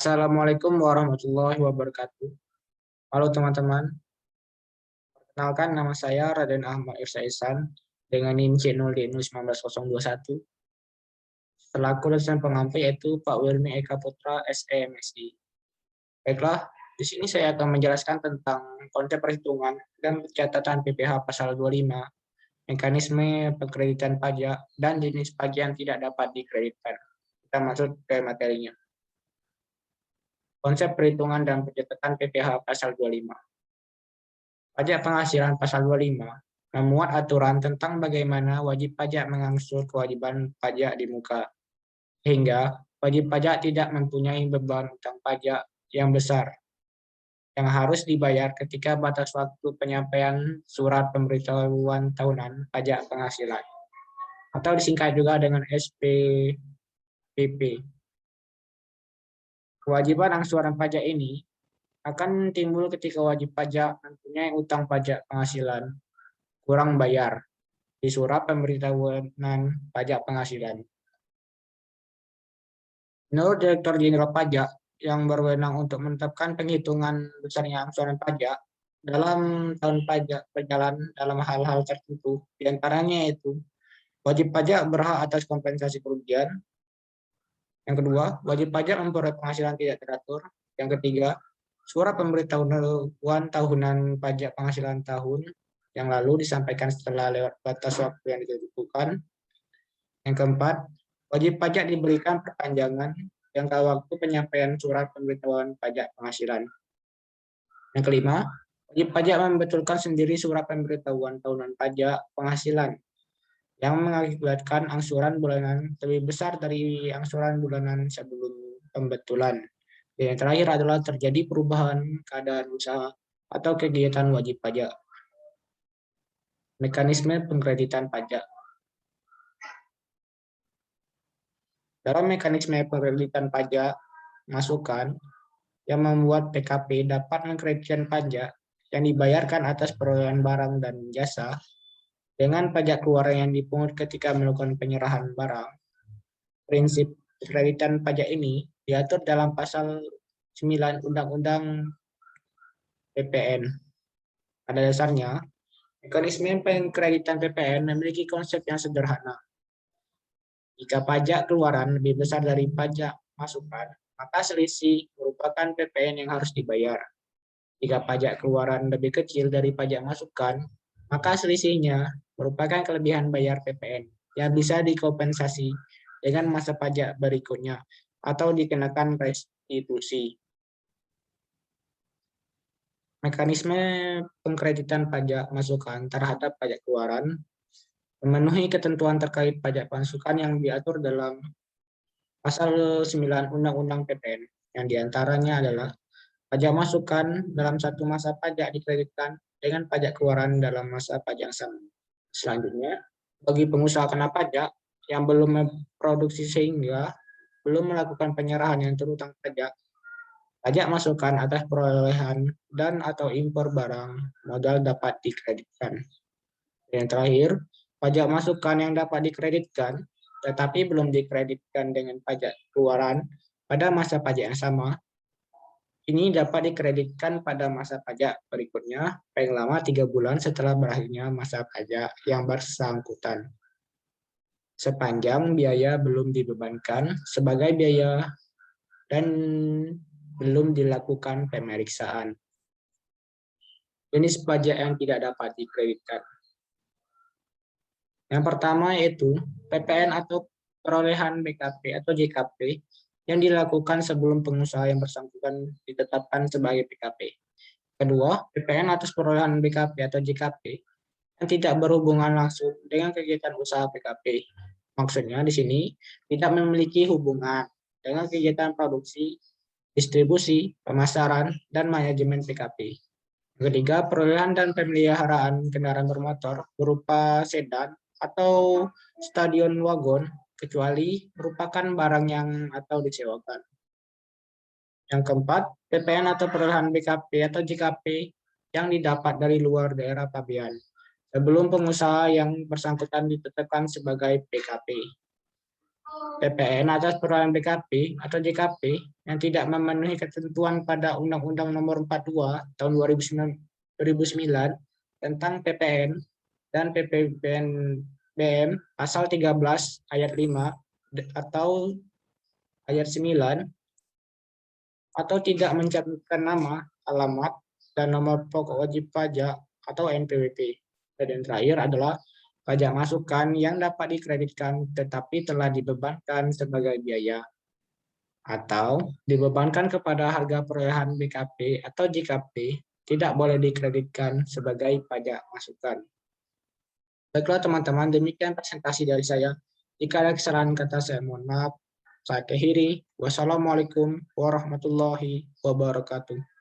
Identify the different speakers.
Speaker 1: Assalamualaikum warahmatullahi wabarakatuh. Halo teman-teman, kenalkan nama saya Raden Ahmad Irsa Ihsan dengan NIM C0D190021. Selaku dosen pengampu yaitu Pak Wilmi Eka Putra SEMSI. Baiklah, di sini saya akan menjelaskan tentang konsep perhitungan dan pencatatan PPh pasal 25, mekanisme pengkreditan pajak, dan jenis pajak yang tidak dapat dikreditkan. Kita masuk ke materinya. Konsep perhitungan dan pencatatan PPh pasal 25. Pajak penghasilan pasal 25 memuat aturan tentang bagaimana wajib pajak mengangsur kewajiban pajak di muka, sehingga wajib pajak tidak mempunyai beban utang pajak yang besar yang harus dibayar ketika batas waktu penyampaian surat pemberitahuan tahunan pajak penghasilan, atau disingkat juga dengan SPPP. Kewajiban angsuran pajak ini akan timbul ketika wajib pajak mempunyai utang pajak penghasilan kurang bayar di surat pemberitahuan pajak penghasilan. Menurut Direktur Jenderal Pajak yang berwenang untuk menetapkan penghitungan besarnya angsuran pajak dalam tahun pajak berjalan dalam hal-hal tertentu, diantaranya yaitu wajib pajak berhak atas kompensasi kerugian. Yang kedua, wajib pajak memperoleh penghasilan tidak teratur. Yang ketiga, surat pemberitahuan tahunan pajak penghasilan tahun yang lalu disampaikan setelah lewat batas waktu yang ditentukan. Yang keempat, wajib pajak diberikan perpanjangan jangka waktu penyampaian surat pemberitahuan pajak penghasilan. Yang kelima, wajib pajak membetulkan sendiri surat pemberitahuan tahunan pajak penghasilan yang mengakibatkan angsuran bulanan lebih besar dari angsuran bulanan sebelum pembetulan. Dan yang terakhir adalah terjadi perubahan keadaan usaha atau kegiatan wajib pajak. Mekanisme pengkreditan pajak. Dalam mekanisme pengkreditan pajak masukan yang membuat PKP dapat mengkreditkan pajak yang dibayarkan atas perolehan barang dan jasa dengan pajak keluaran yang dipungut ketika melakukan penyerahan barang. Prinsip pengkreditan pajak ini diatur dalam pasal 9 Undang-Undang PPN. Pada dasarnya, mekanisme pengkreditan PPN memiliki konsep yang sederhana. Jika pajak keluaran lebih besar dari pajak masukan, maka selisih merupakan PPN yang harus dibayar. Jika pajak keluaran lebih kecil dari pajak masukan, maka selisihnya merupakan kelebihan bayar PPN yang bisa dikompensasi dengan masa pajak berikutnya atau dikenakan restitusi. Mekanisme pengkreditan pajak masukan terhadap pajak keluaran memenuhi ketentuan terkait pajak masukan yang diatur dalam pasal 9 Undang-Undang PPN, yang diantaranya adalah pajak masukan dalam satu masa pajak dikreditkan dengan pajak keluaran dalam masa pajak sama. Selanjutnya, bagi pengusaha kena pajak yang belum memproduksi sehingga belum melakukan penyerahan yang terutang pajak, pajak masukan atas perolehan dan atau impor barang modal dapat dikreditkan. Yang terakhir, pajak masukan yang dapat dikreditkan tetapi belum dikreditkan dengan pajak keluaran pada masa pajak yang sama, ini dapat dikreditkan pada masa pajak berikutnya paling lama 3 bulan setelah berakhirnya masa pajak yang bersangkutan, sepanjang biaya belum dibebankan sebagai biaya dan belum dilakukan pemeriksaan. Jenis pajak yang tidak dapat dikreditkan. Yang pertama yaitu PPN atau perolehan BKP atau JKP yang dilakukan sebelum pengusaha yang bersangkutan ditetapkan sebagai PKP. Kedua, PPN atas perolehan BKP atau JKP yang tidak berhubungan langsung dengan kegiatan usaha PKP. Maksudnya di sini tidak memiliki hubungan dengan kegiatan produksi, distribusi, pemasaran, dan manajemen PKP. Ketiga, perolehan dan pemeliharaan kendaraan bermotor berupa sedan atau stadion wagon, kecuali merupakan barang yang atau disewakan. Yang keempat, PPN atau perolehan BKP atau JKP yang didapat dari luar daerah pabean sebelum pengusaha yang bersangkutan ditetapkan sebagai PKP. PPN atas perolehan BKP atau JKP yang tidak memenuhi ketentuan pada Undang-Undang Nomor 42 Tahun 2009 tentang PPN dan PPNBM pasal 13 ayat 5 atau ayat 9 atau tidak mencantumkan nama, alamat, dan nomor pokok wajib pajak atau NPWP. Dan yang terakhir adalah pajak masukan yang dapat dikreditkan tetapi telah dibebankan sebagai biaya atau dibebankan kepada harga perolehan BKP atau JKP tidak boleh dikreditkan sebagai pajak masukan. Baiklah teman-teman, demikian presentasi dari saya. Jika ada kesalahan kata saya mohon maaf. Saya akhiri. Wassalamualaikum warahmatullahi wabarakatuh.